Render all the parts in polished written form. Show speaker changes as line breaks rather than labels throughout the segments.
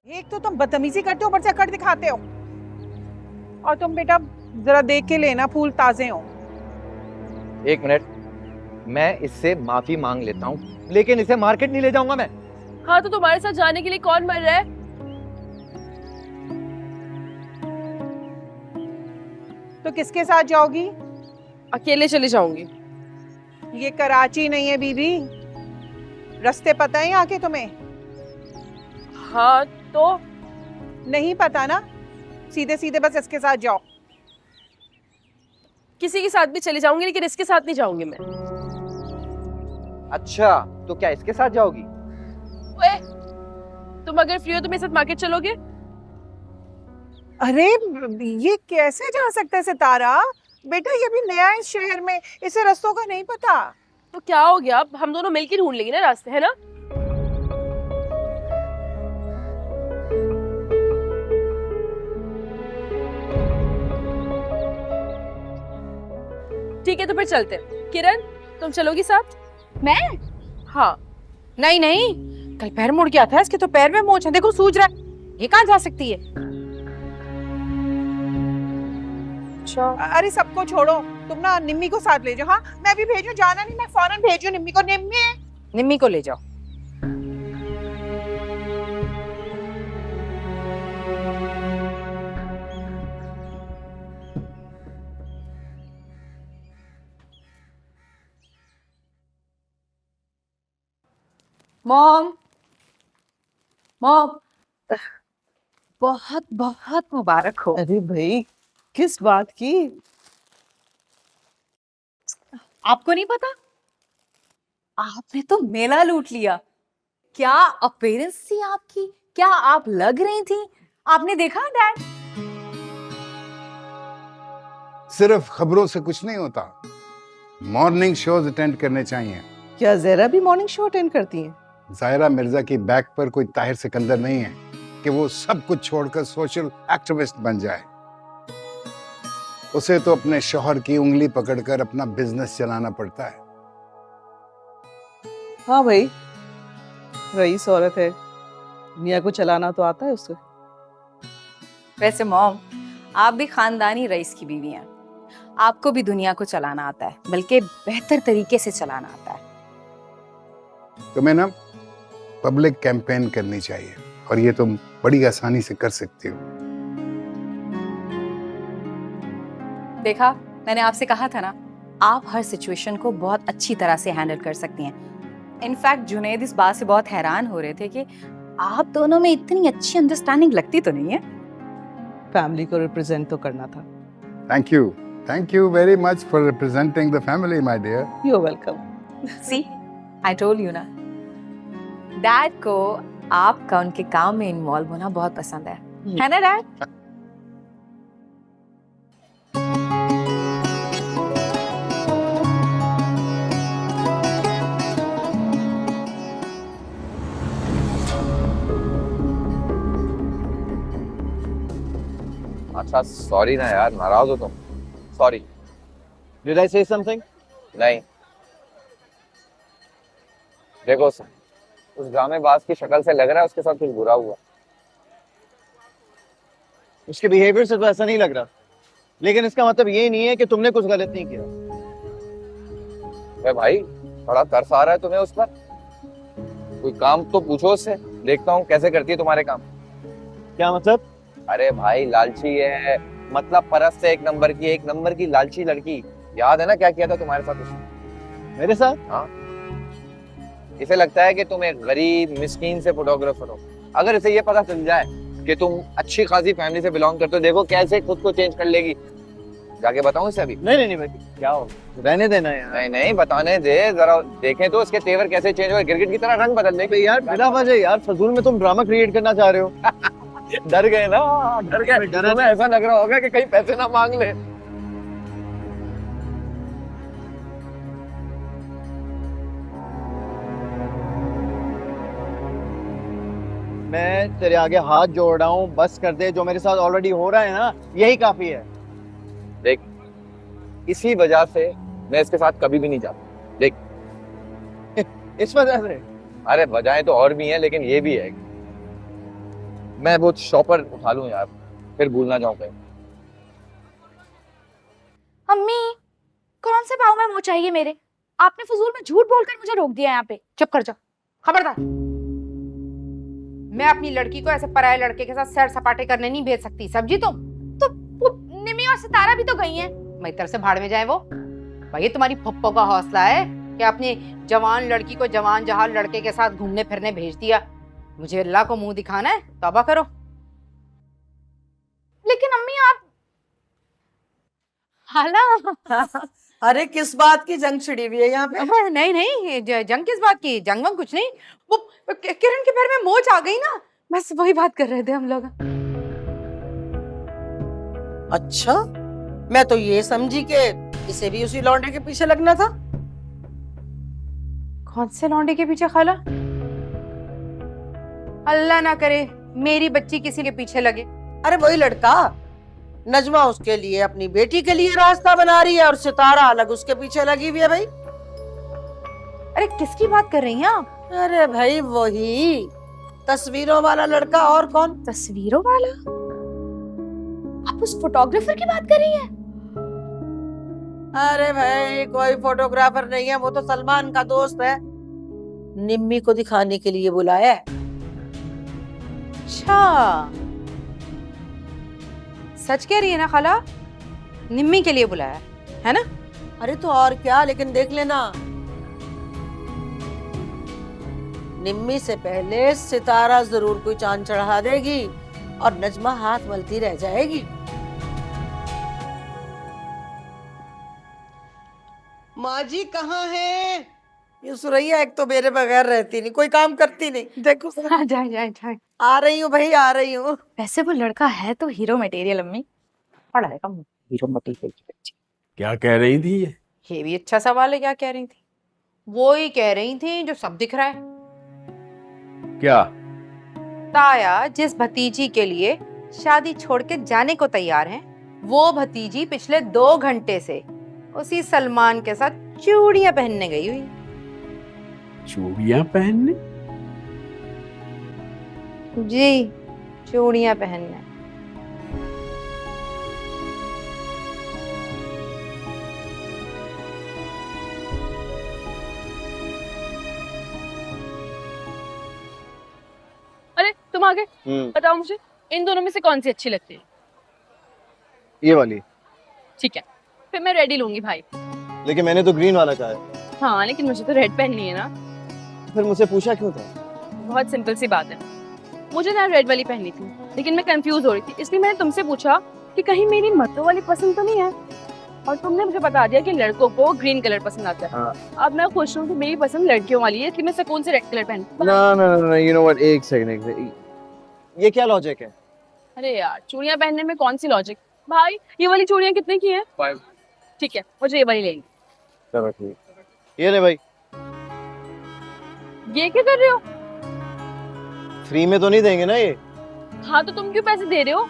एक तो तुम बदतमीजी करते हो, ऊपर से कट दिखाते हो। और तुम बेटा जरा देख के लेना, फूल ताजे हो।
एक मिनट, मैं इससे माफी मांग लेता हूँ, लेकिन इसे मार्केट नहीं ले जाऊंगा मैं।
हाँ तो तुम्हारे साथ जाने के लिए कौन मर रहा है?
तो किसके साथ जाओगी?
अकेले चले जाऊंगी।
ये कराची नहीं है बीबी, रास्ते पता है यहाँ के तुम्हें?
हाँ तो
नहीं पता ना, सीधे सीधे बस इसके साथ जाओ।
किसी के साथ भी चले जाऊंगी, लेकिन इसके साथ नहीं जाऊंगी मैं।
अच्छा, तो क्या इसके साथ जाओगी?
ओए, तुम अगर फ्री हो तो मेरे साथ मार्केट चलोगे?
अरे ये कैसे जा सकता है सितारा? बेटा ये भी नया है इस शहर में, इसे रास्तों का नहीं पता।
तो क्या हो गया, अब हम दोनों मिलकर ढूंढ लेंगे ना रास्ते, है ना? ठीक है तो फिर चलते हैं। किरण, तुम चलोगी साथ?
मैं?
हाँ।
नहीं नहीं, कल पैर मुड़ गया था इसके, तो पैर में मोच है, देखो सूज रहा है। ये कहाँ जा सकती है?
अच्छा।
अरे सबको छोड़ो, तुम ना निम्मी को साथ ले जाओ। हाँ मैं भी भेजू, जाना नहीं, मैं फौरन भेजू निम्मी को।
निम्मी को ले जाओ। मॉम, मॉम, बहुत बहुत मुबारक हो।
अरे भाई किस बात की?
आपको नहीं पता? आपने तो मेला लूट लिया। क्या अपीयरेंस थी आपकी, क्या आप लग रही थी। आपने देखा डैड?
सिर्फ खबरों से कुछ नहीं होता, मॉर्निंग शोज अटेंड करने चाहिए।
क्या जरा भी मॉर्निंग शो अटेंड करती हैं?
जायरा मिर्जा की बैक पर कोई ताहिर सिकंदर नहीं है कि वो सब कुछ छोड़कर सोशल एक्टिविस्ट बन जाए। उसे तो अपने शौहर की उंगली पकड़कर अपना बिजनेस चलाना पड़ता है।
हाँ भाई, रईस औरत है, मियाँ को चलाना तो आता है उसे।
वैसे मॉम, आप भी खानदानी रईस की बीवी हैं। आपको भी दुनिया को चलाना आता है, बल्कि बेहतर तरीके से चलाना आता है।
तुम्हें ना पब्लिक कैंपेन करनी चाहिए, और ये तुम बड़ी आसानी से कर सकती हो।
देखा, मैंने आपसे कहा था ना, आप हर सिचुएशन को बहुत अच्छी तरह से हैंडल कर सकती हैं। इनफैक्ट जुनैद इस बात से बहुत हैरान हो रहे थे कि आप दोनों में इतनी अच्छी अंडरस्टैंडिंग लगती तो नहीं है।
फैमिली को रिप्रेजेंट तो करना था।
Thank you very much for representing the family my dear.
You are welcome.
See, I told you ना, डैड को आपका उनके काम में इन्वॉल्व होना बहुत पसंद है ना डैड?
अच्छा सॉरी ना यार, नाराज हो तुम? सॉरी। डिड आई से समथिंग? नहीं। देखो उस ड्रामेबाज की शक्ल से लग रहा है उसके साथ कुछ बुरा हुआ।
उसके बिहेवियर से तो ऐसा नहीं लग रहा, लेकिन इसका मतलब ये नहीं है कि तुमने कुछ गलत नहीं किया।
अरे भाई, थोड़ा तरस आ रहा है तुम्हें उस पर? कोई काम तो पूछो उससे, देखता हूँ कैसे करती है तुम्हारे काम।
क्या मतलब?
अरे भाई लालची है, मतलब परस से एक नंबर की लालची लड़की। याद है ना क्या किया था तुम्हारे साथ उसने?
मेरे साथ?
हाँ। इसे लगता है कि तुम एक गरीब मिस्कीन से फोटोग्राफर हो। अगर इसे ये पता चल जाए कि तुम अच्छी खासी फैमिली से बिलोंग करते हो, देखो कैसे खुद को चेंज कर लेगी। जाके बताऊं इसे अभी?
नहीं भाई, क्या हो, रहने देना यार।
नहीं बताने दे, जरा देखें तो उसके तेवर कैसे चेंज हो, गिरगिट की तरह रंग बदल देगी।
यार बिना वजह यार फजूल में तुम ड्रामा क्रिएट करना चाह रहे हो।
डर गए ना? डर गए? डर में ऐसा लग रहा होगा कि कहीं पैसे ना मांग ले।
मैं तेरे आगे हाथ जोड़ रहा हूँ, बस कर दे। जो मेरे साथ ऑलरेडी हो रहा है ना, यही काफी है।
देख, इसी वजह से मैं इसके साथ कभी भी नहीं जाता। देख
इस वजह से?
अरे वजहें तो और भी हैं, लेकिन ये भी है। मैं वो शॉपर उठा लूं यार, फिर भूल ना जाऊं कहीं।
अम्मी, कौन से पाँव में मोच चाहिए मेरे? आपने फजूल में झूठ बोलकर मुझे रोक दिया यहाँ पे।
चुप कर जा, खबरदार। मैं अपनी लड़की को ऐसे पराये लड़के के साथ सैर सपाटे करने नहीं भेज सकती। समझी तुम?
तो वो निमी और सितारा भी तो गई हैं।
मेरी तरफ से भाड़ में जाए वो। भाई तुम्हारी फुप्पो का हौसला है कि अपनी जवान लड़की को जवान जहान लड़के के साथ घूमने फिरने भेज दिया। मुझे अल्लाह को मुंह दिखाना है, तौबा करो।
लेकिन अम्मी आप हाला
अरे किस बात की जंग छिड़ी हुई है यहाँ पे?
नहीं नहीं, जंग किस बात की? जंग वंग कुछ नहीं। वो किरण के पैर में मोच आ गई ना, बस वही बात कर रहे थे हम लोग।
अच्छा, मैं तो ये समझी कि इसे भी उसी लौंडे के पीछे लगना था।
कौन से लौंडे के पीछे खाला? अल्लाह ना करे मेरी बच्ची किसी के पीछे लगे।
अरे वही लड़का, नजमा उसके लिए अपनी बेटी के लिए रास्ता बना रही है और सितारा अलग उसके पीछे लगी हुई है भाई।
अरे किसकी बात कर रही हैं आप?
अरे भाई वही तस्वीरों वाला लड़का, और कौन?
तस्वीरों वाला? आप उस फोटोग्राफर की बात कर रही हैं?
अरे भाई कोई फोटोग्राफर नहीं है, वो तो सलमान का दोस्त है। निम्मी को दिखाने के लिए बुलाया है।
अच्छा, सच कह रही है ना खाला? निम्मी के लिए बुलाया है ना?
अरे तो और क्या, लेकिन देख लेना निम्मी से पहले सितारा जरूर कोई चांद चढ़ा देगी और नजमा हाथ मलती रह जाएगी। माँ जी कहाँ है? ये सुरैया एक तो मेरे बगैर रहती नहीं, कोई काम करती नहीं। देखो
हाँ, जाए जाए जाए।
आ रही हूँ भाई, आ रही हूँ।
वैसे वो लड़का है तो हीरो मटेरियल अम्मी।
पढ़ा है कम हीरो मटेरियल की बच्ची।
क्या कह रही थी
ये भी अच्छा सवाल है, क्या कह रही थी? वो ही कह रही थी जो सब दिख रहा है।
क्या?
ताया जिस भतीजी के लिए शादी छोड़ के जाने को तैयार है, वो भतीजी पिछले 2 घंटे से उसी सलमान के साथ चूड़ियां पहनने गई हुई।
चूड़ियां पहनने?
जी, चूड़ियां पहनने।
अरे तुम आ गए, बताओ मुझे इन दोनों में से कौन सी अच्छी लगती है?
ये वाली।
ठीक है, फिर मैं रेड ही लूंगी भाई।
लेकिन मैंने तो ग्रीन वाला कहा है।
हाँ, लेकिन मुझे तो रेड पहननी है ना।
फिर मुझसे पूछा क्यों था?
बहुत सिंपल सी बात है, मुझे ना रेड वाली पहननी थी, लेकिन मैं कंफ्यूज हो रही थी, इसलिए मैंने तुमसे पूछा कि कहीं मेरी मतों वाली पसंद तो नहीं है, और तुमने मुझे बता दिया कि लड़कों को ग्रीन कलर पसंद आता है।
हाँ।
अब मैं खुश हूँ कि मेरी पसंद लड़कियों वाली है, इसलिए मैं सुकून से रेड कलर पहनूं।
ना ना ना, यू नो व्हाट, एक सेकंड, ये क्या लॉजिक है?
अरे यार, चूड़ियां पहनने में कौन सी लॉजिक भाई? ये वाली चूड़ियां कितने की हैं?
5।
ठीक है, मुझे ये वाली लेनी।
चलो ठीक, ये ले भाई।
ये क्या कर रहे हो?
फ्री में तो नहीं देंगे ना ये?
हाँ, तो तुम क्यों पैसे दे रहे हो?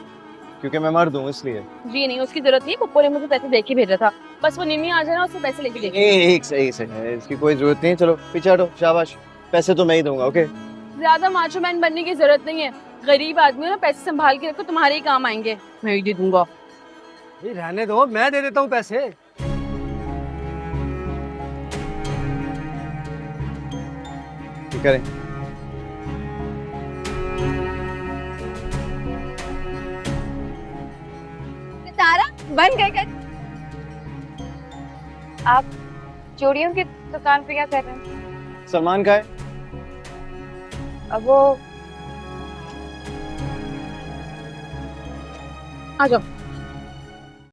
क्योंकि मैं मर्द हूँ इसलिए।
जी नहीं, उसकी जरूरत नहीं, पप्पू ने मुझे पैसे दे के भेजा था, बस वो निम्मी आ जाए ना, उससे पैसे लेके देगी।
एक सेकंड, इसकी कोई जरूरत नहीं है। चलो पीछे हटो, शाबाश, पैसे तो मैं ही दूंगा। ओके,
ज्यादा माचो मैन बनने की जरूरत नहीं है, गरीब आदमी हो ना, पैसे संभाल के रखो, तुम्हारे ही काम आएंगे। मैं ही दे दूंगा।
रहने दो, मैं दे देता हूँ पैसे।
करें।
सितारा बन गए कर। आप चूड़ियों की दुकान पे क्या कर रहे हैं?
सलमान का है।
अब वो
आ जाओ।